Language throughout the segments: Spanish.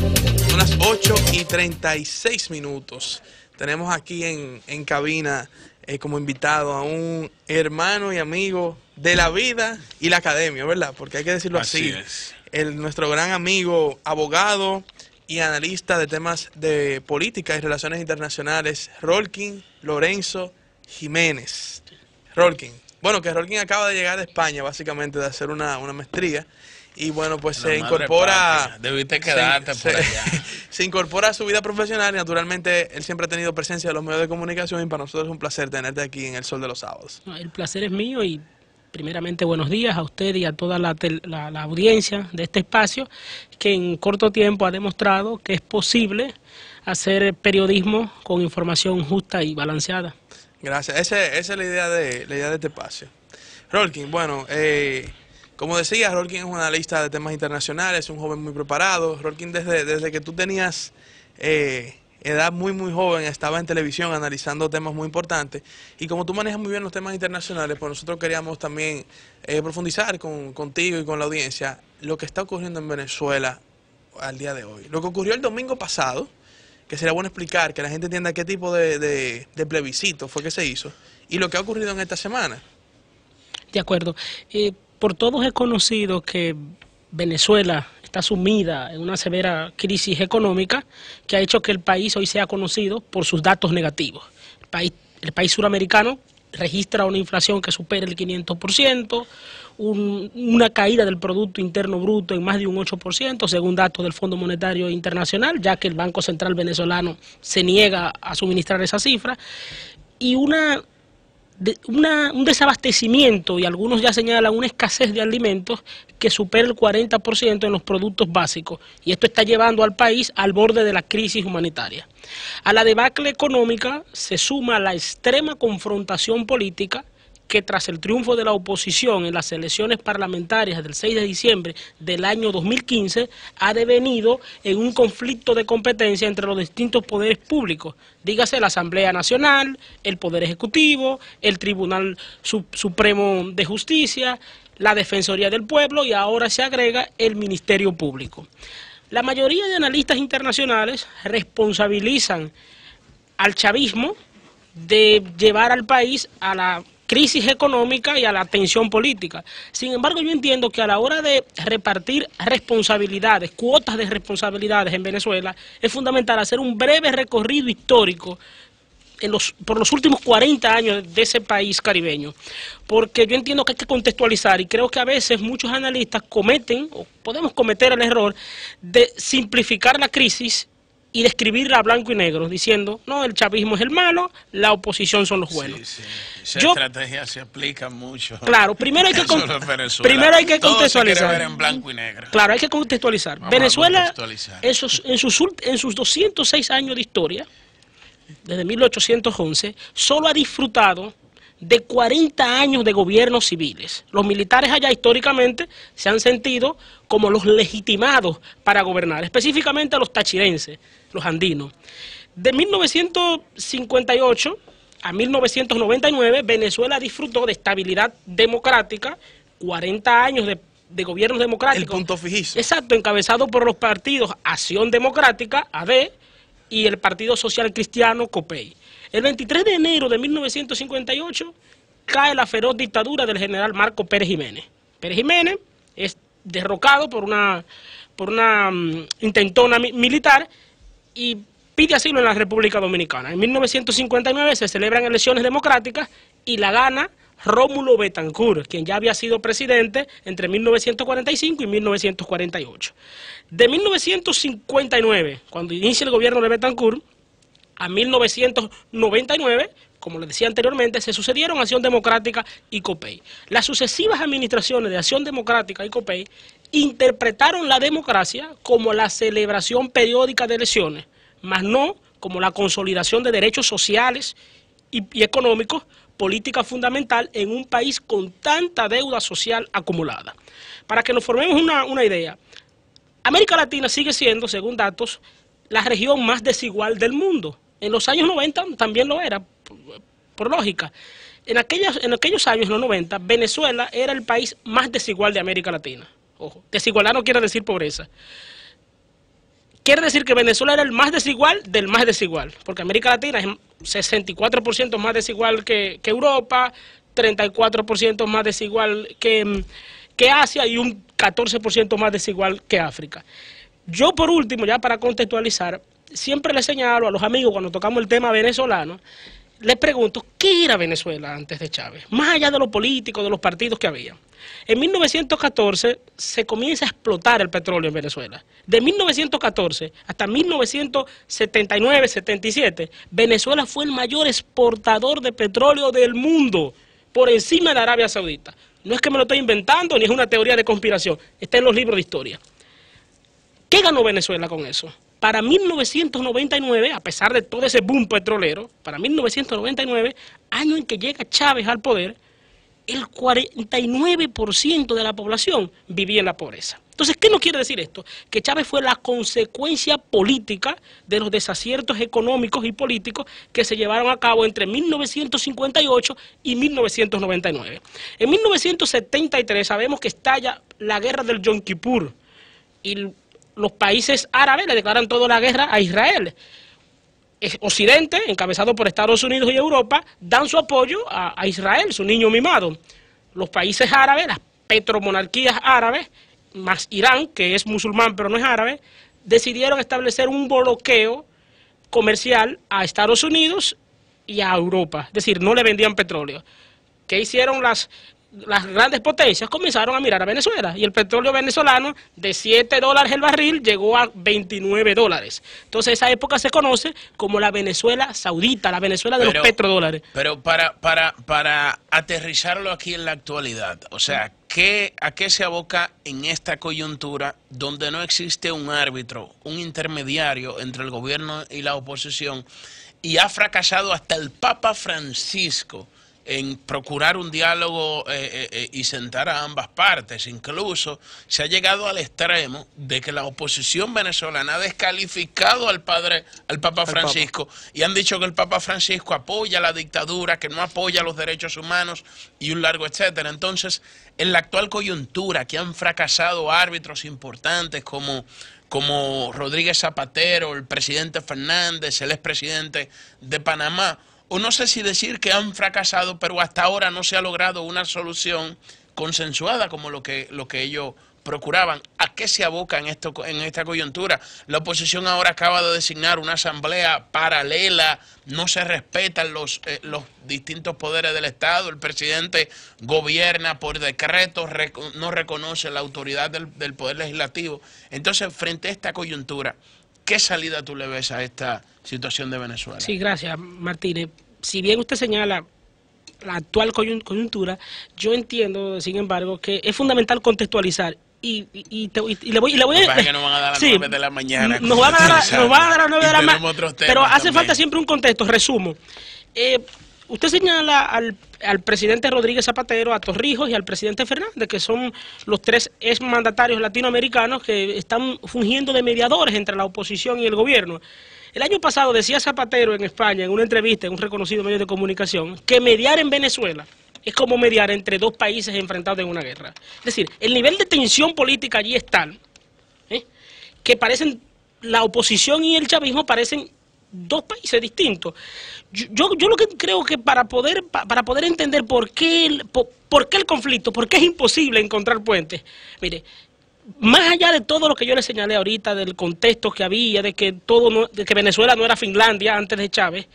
Son las 8:36. Tenemos aquí en cabina como invitado a un hermano y amigo de la vida y la academia, ¿verdad? Porque hay que decirlo así. Es. Nuestro gran amigo, abogado y analista de temas de política y relaciones internacionales, Rolkin Lorenzo Jiménez. Rolkin. Bueno, que Rolkin acaba de llegar de España, básicamente, de hacer una maestría. Y bueno, pues se incorpora... Debiste quedarte por allá. Se incorpora a su vida profesional y naturalmente él siempre ha tenido presencia en los medios de comunicación y para nosotros es un placer tenerte aquí en El Sol de los Sábados. El placer es mío y primeramente buenos días a usted y a toda la audiencia de este espacio que en corto tiempo ha demostrado que es posible hacer periodismo con información justa y balanceada. Gracias. Esa es la idea de este espacio. Rolkin, bueno, como decía, Rolkin es un analista de temas internacionales, un joven muy preparado. Rolkin, desde que tú tenías edad muy joven, estaba en televisión analizando temas muy importantes. Y como tú manejas muy bien los temas internacionales, pues nosotros queríamos también profundizar contigo y con la audiencia lo que está ocurriendo en Venezuela al día de hoy. Lo que ocurrió el domingo pasado, que sería bueno explicar, que la gente entienda qué tipo de plebiscito fue que se hizo, y lo que ha ocurrido en esta semana. De acuerdo. Por todos es conocido que Venezuela está sumida en una severa crisis económica que ha hecho que el país hoy sea conocido por sus datos negativos. El país suramericano registra una inflación que supera el 500%, una caída del Producto Interno Bruto en más de un 8%, según datos del Fondo Monetario Internacional, ya que el Banco Central venezolano se niega a suministrar esa cifra, y un desabastecimiento, y algunos ya señalan una escasez de alimentos que supera el 40% en los productos básicos, y esto está llevando al país al borde de la crisis humanitaria. A la debacle económica se suma la extrema confrontación política que tras el triunfo de la oposición en las elecciones parlamentarias del 6 de diciembre del año 2015 ha devenido en un conflicto de competencia entre los distintos poderes públicos, dígase la Asamblea Nacional, el Poder Ejecutivo, el Tribunal Supremo de Justicia, la Defensoría del Pueblo y ahora se agrega el Ministerio Público. La mayoría de analistas internacionales responsabilizan al chavismo de llevar al país a la crisis económica y a la tensión política. Sin embargo, yo entiendo que a la hora de repartir responsabilidades, cuotas de responsabilidades en Venezuela, es fundamental hacer un breve recorrido histórico por los últimos 40 años de ese país caribeño, porque yo entiendo que hay que contextualizar y creo que a veces muchos analistas cometen, o podemos cometer el error, de simplificar la crisis y describirla a blanco y negro, diciendo, no, el chavismo es el malo, la oposición son los buenos. Sí. Esa estrategia se aplica mucho. Claro, primero hay que contextualizar. Ver en blanco y negro. Claro, hay que contextualizar. Venezuela, en sus 206 años de historia, desde 1811, solo ha disfrutado de 40 años de gobiernos civiles. Los militares allá históricamente se han sentido como los legitimados para gobernar, específicamente los tachirenses, los andinos. De 1958 a 1999, Venezuela disfrutó de estabilidad democrática, 40 años de gobiernos democráticos. El punto fijísimo. Exacto, encabezado por los partidos Acción Democrática, AD, y el Partido Social Cristiano, COPEI. El 23 de enero de 1958 cae la feroz dictadura del general Marcos Pérez Jiménez. Pérez Jiménez es derrocado por una intentona militar y pide asilo en la República Dominicana. En 1959 se celebran elecciones democráticas y la gana Rómulo Betancourt, quien ya había sido presidente entre 1945 y 1948. De 1959, cuando inicia el gobierno de Betancourt, a 1999, como les decía anteriormente, se sucedieron Acción Democrática y COPEI. Las sucesivas administraciones de Acción Democrática y COPEI interpretaron la democracia como la celebración periódica de elecciones, mas no como la consolidación de derechos sociales y económicos, política fundamental en un país con tanta deuda social acumulada. Para que nos formemos una idea, América Latina sigue siendo, según datos, la región más desigual del mundo. En los años 90 también lo era, por lógica. En aquellos años, en los 90, Venezuela era el país más desigual de América Latina. Ojo, desigualdad no quiere decir pobreza. quiere decir que Venezuela era el más desigual del más desigual, porque América Latina es 64% más desigual que Europa, 34% más desigual que Asia y un 14% más desigual que África. Yo, por último, ya para contextualizar, siempre le señalo a los amigos cuando tocamos el tema venezolano, les pregunto, ¿qué era Venezuela antes de Chávez? Más allá de lo político, de los partidos que había. En 1914 se comienza a explotar el petróleo en Venezuela. De 1914 hasta 1979-77, Venezuela fue el mayor exportador de petróleo del mundo, por encima de Arabia Saudita. No es que me lo estoy inventando, ni es una teoría de conspiración, está en los libros de historia. ¿Qué ganó Venezuela con eso? Para 1999, a pesar de todo ese boom petrolero, para 1999, año en que llega Chávez al poder, el 49% de la población vivía en la pobreza. Entonces, ¿qué nos quiere decir esto? Que Chávez fue la consecuencia política de los desaciertos económicos y políticos que se llevaron a cabo entre 1958 y 1999. En 1973 sabemos que estalla la guerra del Yom Kippur y los países árabes le declaran toda la guerra a Israel. Occidente, encabezado por Estados Unidos y Europa, dan su apoyo a Israel, su niño mimado. Los países árabes, las petromonarquías árabes, más Irán, que es musulmán pero no es árabe, decidieron establecer un bloqueo comercial a Estados Unidos y a Europa. Es decir, no le vendían petróleo. ¿Qué hicieron las grandes potencias? Comenzaron a mirar a Venezuela y el petróleo venezolano de $7 el barril llegó a $29. Entonces esa época se conoce como la Venezuela saudita, la Venezuela de los petrodólares. Pero para aterrizarlo aquí en la actualidad, o sea, ¿a qué se aboca en esta coyuntura donde no existe un árbitro, un intermediario entre el gobierno y la oposición y ha fracasado hasta el Papa Francisco en procurar un diálogo y sentar a ambas partes? Incluso se ha llegado al extremo de que la oposición venezolana ha descalificado al Papa Francisco y han dicho que el Papa Francisco apoya la dictadura, que no apoya los derechos humanos y un largo etcétera. Entonces, en la actual coyuntura, que han fracasado árbitros importantes como Rodríguez Zapatero, el presidente Fernández, el expresidente de Panamá, o no sé si decir que han fracasado, pero hasta ahora no se ha logrado una solución consensuada como lo que ellos procuraban. ¿A qué se aboca en esta coyuntura? La oposición ahora acaba de designar una asamblea paralela, no se respetan los distintos poderes del Estado, el presidente gobierna por decreto, no reconoce la autoridad del Poder Legislativo. Entonces, frente a esta coyuntura, ¿qué salida tú le ves a esta situación de Venezuela? Sí, gracias, Martínez. Si bien usted señala la actual coyuntura, yo entiendo, sin embargo, que es fundamental contextualizar. Y le voy a... que nos van a dar a las 9 de la mañana. Nos van a dar a las 9 de la mañana. Pero hace falta siempre un contexto, resumo. Usted señala al presidente Rodríguez Zapatero, a Torrijos y al presidente Fernández, que son los tres exmandatarios latinoamericanos que están fungiendo de mediadores entre la oposición y el gobierno. El año pasado decía Zapatero en España, en una entrevista en un reconocido medio de comunicación, que mediar en Venezuela es como mediar entre dos países enfrentados en una guerra. Es decir, el nivel de tensión política allí es tal, que parecen, la oposición y el chavismo parecen dos países distintos. Yo lo que creo que para poder entender por qué el conflicto, por qué es imposible encontrar puentes, mire, más allá de todo lo que yo le señalé ahorita, del contexto que había, de que Venezuela no era Finlandia antes de Chávez,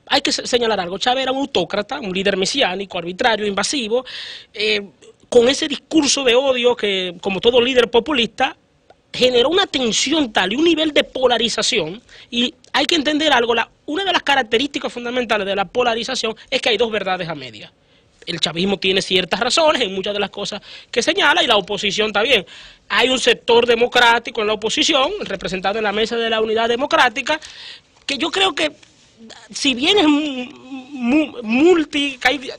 hay que señalar algo. Chávez era un autócrata, un líder mesiánico, arbitrario, invasivo, con ese discurso de odio que, como todo líder populista, generó una tensión tal y un nivel de polarización. Y hay que entender algo, una de las características fundamentales de la polarización es que hay dos verdades a medias. El chavismo tiene ciertas razones en muchas de las cosas que señala y la oposición también. Hay un sector democrático en la oposición, representado en la Mesa de la Unidad Democrática, que yo creo que, si bien es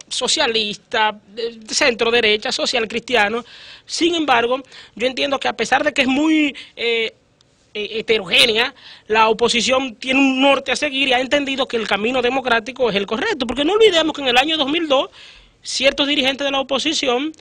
socialista, centro derecha, social cristiano, sin embargo, yo entiendo que a pesar de que es muy heterogénea, la oposición tiene un norte a seguir y ha entendido que el camino democrático es el correcto, porque no olvidemos que en el año 2002 ciertos dirigentes de la oposición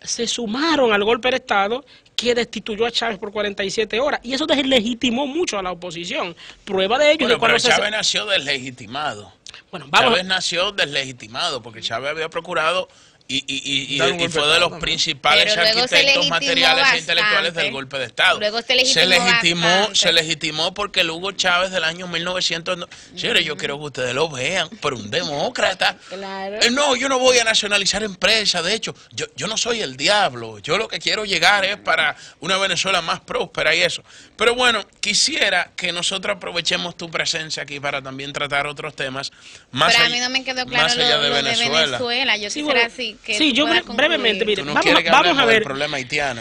se sumaron al golpe de Estado que destituyó a Chávez por 47 horas. Y eso deslegitimó mucho a la oposición. Prueba de ello Bueno, de cuando pero Chávez nació deslegitimado. Bueno, vamos. Chávez nació deslegitimado porque Chávez había procurado y Dar un fue golpe de de los Estado, principales Pero luego se arquitectos legitimó materiales e bastante. intelectuales del golpe de Estado. Luego se legitimó bastante. Se legitimó porque el Hugo Chávez del año 1900... Señores, yo quiero que ustedes lo vean, pero un demócrata. Claro. No, yo no voy a nacionalizar empresas. De hecho, yo no soy el diablo. Yo lo que quiero llegar es para una Venezuela más próspera y eso. Pero bueno, quisiera que nosotros aprovechemos tu presencia aquí para también tratar otros temas más Pero a allá, mí no me quedó más claro allá lo de Venezuela. Yo Sí, quisiera bueno, así que sí, tú yo puedas brevemente, concluir. mire, Tú no vamos, quieres que vamos hablemos a del ver, problema haitiano.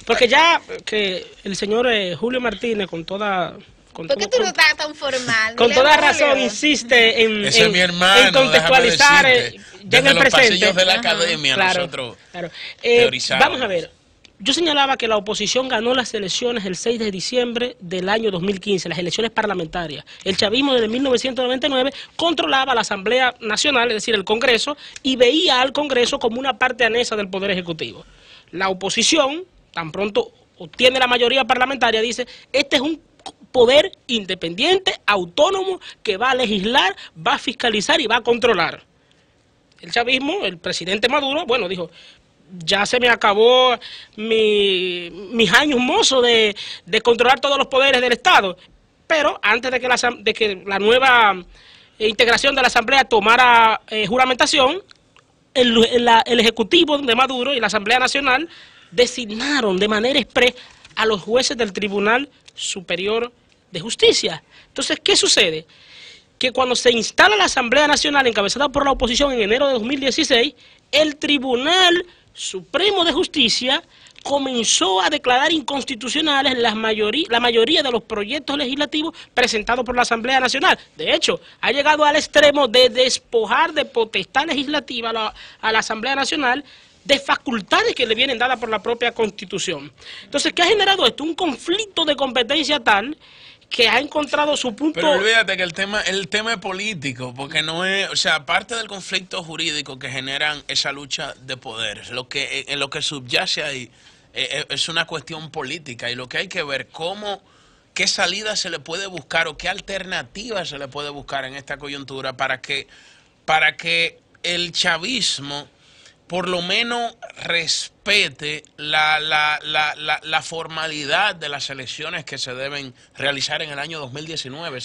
porque ya que el señor Julio Martínez con toda... ¿Por qué tú no estás tan formal? Con Dile, toda Julio. razón insiste Ese es mi hermano, en contextualizar déjame decirte. ya en Desde el los presente. pasillos de la Ajá, academia nosotros claro. teorizamos. Vamos a ver. Yo señalaba que la oposición ganó las elecciones el 6 de diciembre del año 2015, las elecciones parlamentarias. El chavismo desde 1999 controlaba la Asamblea Nacional, es decir, el Congreso, y veía al Congreso como una parte anesa del Poder Ejecutivo. La oposición, tan pronto obtiene la mayoría parlamentaria, dice, este es un poder independiente, autónomo, que va a legislar, va a fiscalizar y va a controlar. El chavismo, el presidente Maduro, bueno, dijo, ya se me acabó mis años mozos de controlar todos los poderes del Estado. Pero antes de que la nueva integración de la Asamblea tomara juramentación, el Ejecutivo de Maduro y la Asamblea Nacional designaron de manera expresa a los jueces del Tribunal Superior de Justicia. Entonces, ¿qué sucede? Que cuando se instala la Asamblea Nacional encabezada por la oposición en enero de 2016, el Tribunal Supremo de Justicia comenzó a declarar inconstitucionales la mayoría de los proyectos legislativos presentados por la Asamblea Nacional. De hecho, ha llegado al extremo de despojar de potestad legislativa a la Asamblea Nacional de facultades que le vienen dadas por la propia Constitución. Entonces, ¿qué ha generado esto? Un conflicto de competencia tal que ha encontrado su punto... Pero olvídate que el tema es político, porque no es, o sea, aparte del conflicto jurídico que generan esa lucha de poderes, en lo que subyace ahí es una cuestión política y lo que hay que ver qué salida se le puede buscar o qué alternativa se le puede buscar en esta coyuntura para que el chavismo por lo menos respete la formalidad de las elecciones que se deben realizar en el año 2019.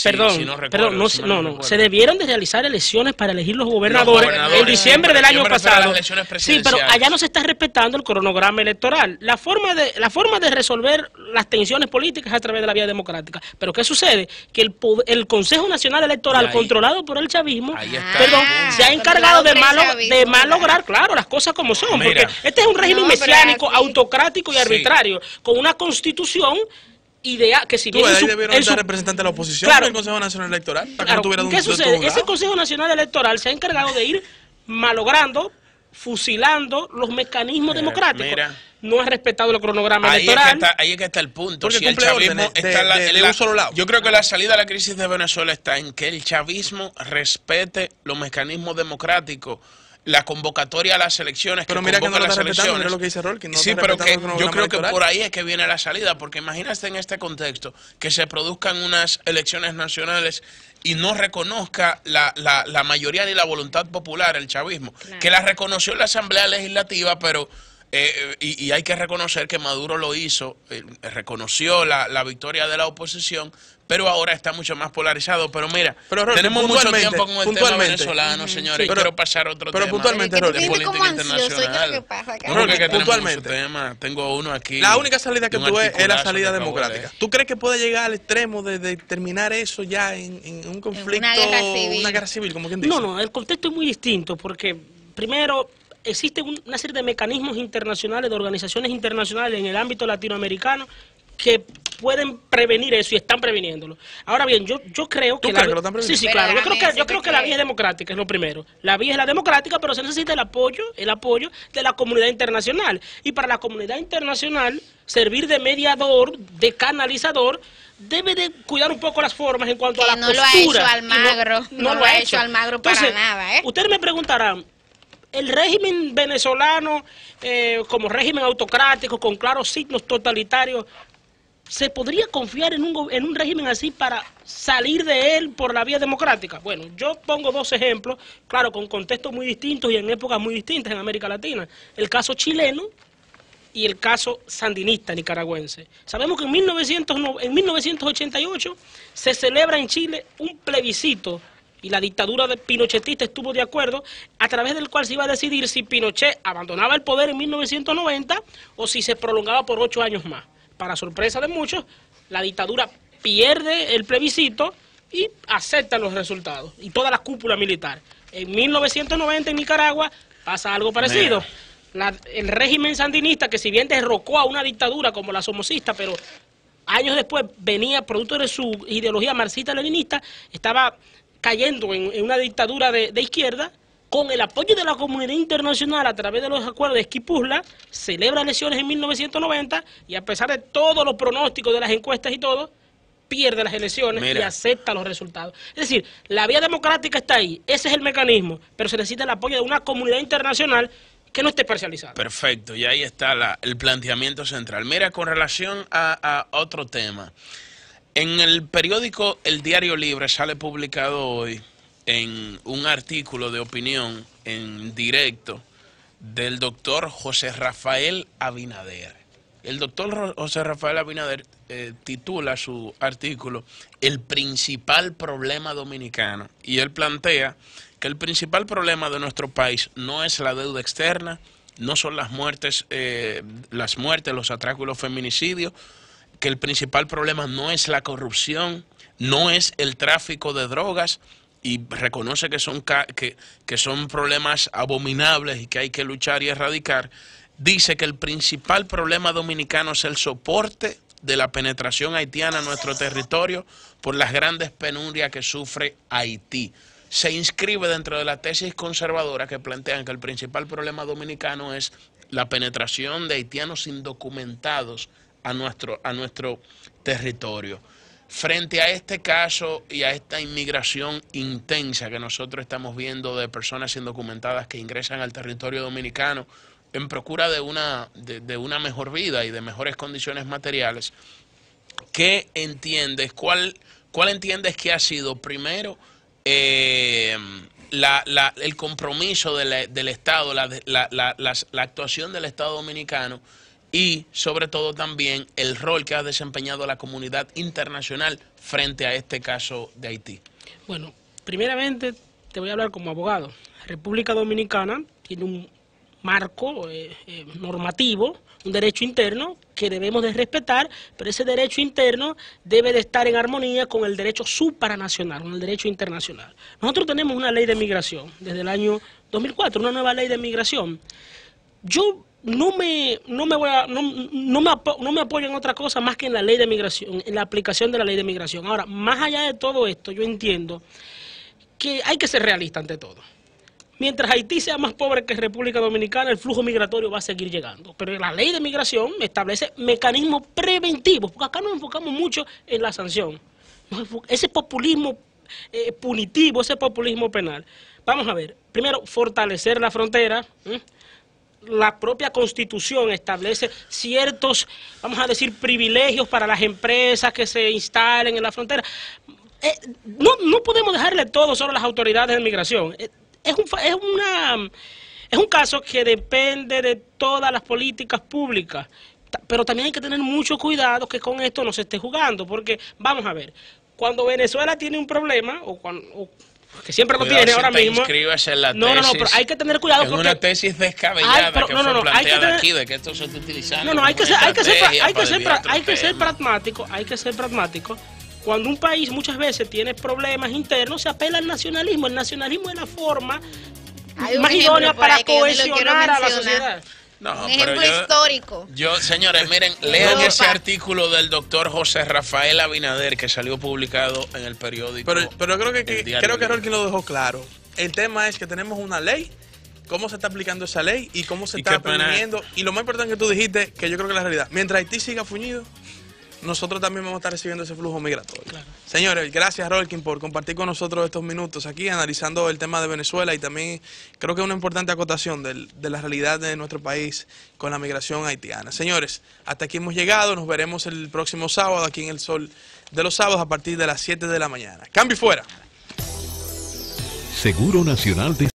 Perdón, se debieron de realizar elecciones para elegir los gobernadores en diciembre del año pasado. Sí, pero allá no se está respetando el cronograma electoral. La forma de resolver las tensiones políticas es a través de la vía democrática. Pero ¿qué sucede? Que el Consejo Nacional Electoral, controlado por el chavismo, se ha encargado de malograr, claro, las cosas como son. Mira, porque este es un régimen mesiánico, así, autocrático y arbitrario, con una constitución idea que si bien ahí debieron estar representantes de la oposición en el Consejo Nacional Electoral. Para que no tuviera ¿qué sucede? Ese Consejo Nacional Electoral se ha encargado de ir malogrando, fusilando los mecanismos democráticos. No ha respetado el cronograma electoral. Ahí es que está el punto. Porque si el cumple chavismo órdenes está de un solo lado. Yo creo que la salida a la crisis de Venezuela está en que el chavismo respete los mecanismos democráticos, la convocatoria a las elecciones, pero mira que no lo está respetando, mira lo que dice Rolkin. Sí, pero yo creo que por ahí es que viene la salida, porque imagínate en este contexto que se produzcan unas elecciones nacionales y no reconozca la mayoría ni la voluntad popular, el chavismo, que la reconoció en la Asamblea Legislativa, pero... y hay que reconocer que Maduro lo hizo, reconoció la victoria de la oposición, pero ahora está mucho más polarizado. Pero mira, tenemos mucho tiempo con el tema venezolano, señores, y quiero pasar a otro tema. Pero puntualmente, de política internacional. Puntualmente, tengo uno aquí. La única salida que tú ves es la salida democrática. ¿Tú crees que puede llegar al extremo de terminar eso ya en un conflicto, una guerra civil, como quien dice? No, el contexto es muy distinto, porque primero... existe una serie de mecanismos internacionales, de organizaciones internacionales en el ámbito latinoamericano que pueden prevenir eso y están previniéndolo. Ahora bien, yo creo que... ¿Tú crees que lo están previniendo? Sí, claro. Yo creo que la vía es democrática, es lo primero. La vía es la democrática, pero se necesita el apoyo de la comunidad internacional. Y para la comunidad internacional, servir de mediador, de canalizador, debe de cuidar un poco las formas en cuanto a la postura. No lo ha hecho Almagro. No lo ha hecho Almagro para Entonces, nada, ustedes me preguntarán, el régimen venezolano, como régimen autocrático, con claros signos totalitarios, ¿se podría confiar en un régimen así para salir de él por la vía democrática? Bueno, yo pongo dos ejemplos, claro, con contextos muy distintos y en épocas muy distintas en América Latina. El caso chileno y el caso sandinista nicaragüense. Sabemos que en 1988 se celebra en Chile un plebiscito y la dictadura de pinochetista estuvo de acuerdo, a través del cual se iba a decidir si Pinochet abandonaba el poder en 1990 o si se prolongaba por 8 años más. Para sorpresa de muchos, la dictadura pierde el plebiscito y acepta los resultados, y toda la cúpula militar. En 1990 en Nicaragua pasa algo parecido. El régimen sandinista, que si bien derrocó a una dictadura como la somocista, pero años después venía, producto de su ideología marxista-leninista, estaba cayendo en una dictadura de izquierda. Con el apoyo de la comunidad internacional a través de los acuerdos de Esquipuzla, celebra elecciones en 1990 y a pesar de todos los pronósticos de las encuestas y todo, pierde las elecciones y acepta los resultados. Es decir, la vía democrática está ahí, ese es el mecanismo, pero se necesita el apoyo de una comunidad internacional que no esté parcializada. Perfecto, y ahí está el planteamiento central. Mira, con relación a otro tema, en el periódico El Diario Libre sale publicado hoy en un artículo de opinión en directo del doctor José Rafael Abinader. El doctor José Rafael Abinader titula su artículo "El principal problema dominicano", y él plantea que el principal problema de nuestro país no es la deuda externa, no son las muertes, los atracos y los feminicidios, que el principal problema no es la corrupción, no es el tráfico de drogas, y reconoce que son problemas abominables y que hay que luchar y erradicar. Dice que el principal problema dominicano es el soporte de la penetración haitiana en nuestro territorio por las grandes penurias que sufre Haití. Se inscribe dentro de la tesis conservadora que plantean que el principal problema dominicano es la penetración de haitianos indocumentados a nuestro territorio. Frente a este caso y a esta inmigración intensa que nosotros estamos viendo de personas indocumentadas que ingresan al territorio dominicano en procura de una mejor vida y de mejores condiciones materiales, ¿qué entiendes? ¿Cuál entiendes que ha sido primero el compromiso del Estado, la actuación del Estado dominicano, y sobre todo también el rol que ha desempeñado la comunidad internacional frente a este caso de Haití? Bueno, primeramente te voy a hablar como abogado. República Dominicana tiene un marco normativo, un derecho interno que debemos de respetar, pero ese derecho interno debe de estar en armonía con el derecho supranacional, con el derecho internacional. Nosotros tenemos una ley de migración desde el año 2004, una nueva ley de migración. Yo no me apoyo en otra cosa más que en la ley de migración, en la aplicación de la ley de migración. Ahora, más allá de todo esto, yo entiendo que hay que ser realista ante todo. Mientras Haití sea más pobre que República Dominicana, el flujo migratorio va a seguir llegando. Pero la ley de migración establece mecanismos preventivos, porque acá nos enfocamos mucho en la sanción. Ese populismo punitivo, ese populismo penal. Vamos a ver, primero, fortalecer la frontera. La propia Constitución establece ciertos, vamos a decir, privilegios para las empresas que se instalen en la frontera. No podemos dejarle todo solo a las autoridades de migración. Es un caso que depende de todas las políticas públicas, pero también hay que tener mucho cuidado que con esto no se esté jugando, porque vamos a ver, cuando Venezuela tiene un problema, que siempre lo tiene ahora mismo. En la tesis, pero hay que tener cuidado porque una tesis descabellada que fue planteada aquí de que esto se está utilizando. Hay que ser pragmático. Cuando un país muchas veces tiene problemas internos, se apela al nacionalismo. El nacionalismo es la forma más idónea para cohesionar a la sociedad. No, un ejemplo histórico. Señores, miren, lean ese artículo del doctor José Rafael Abinader que salió publicado en el periódico. Pero creo que Rolkin lo dejó claro. El tema es que tenemos una ley, cómo se está aplicando esa ley y cómo se está aprendiendo. Y lo más importante que tú dijiste, que yo creo que es la realidad, mientras Haití siga fuñido, nosotros también vamos a estar recibiendo ese flujo migratorio. Claro. Señores, gracias Rolkin por compartir con nosotros estos minutos aquí analizando el tema de Venezuela y también creo que es una importante acotación de la realidad de nuestro país con la migración haitiana. Señores, hasta aquí hemos llegado, nos veremos el próximo sábado aquí en El Sol de los Sábados a partir de las 7 de la mañana. Cambio y fuera. Seguro Nacional de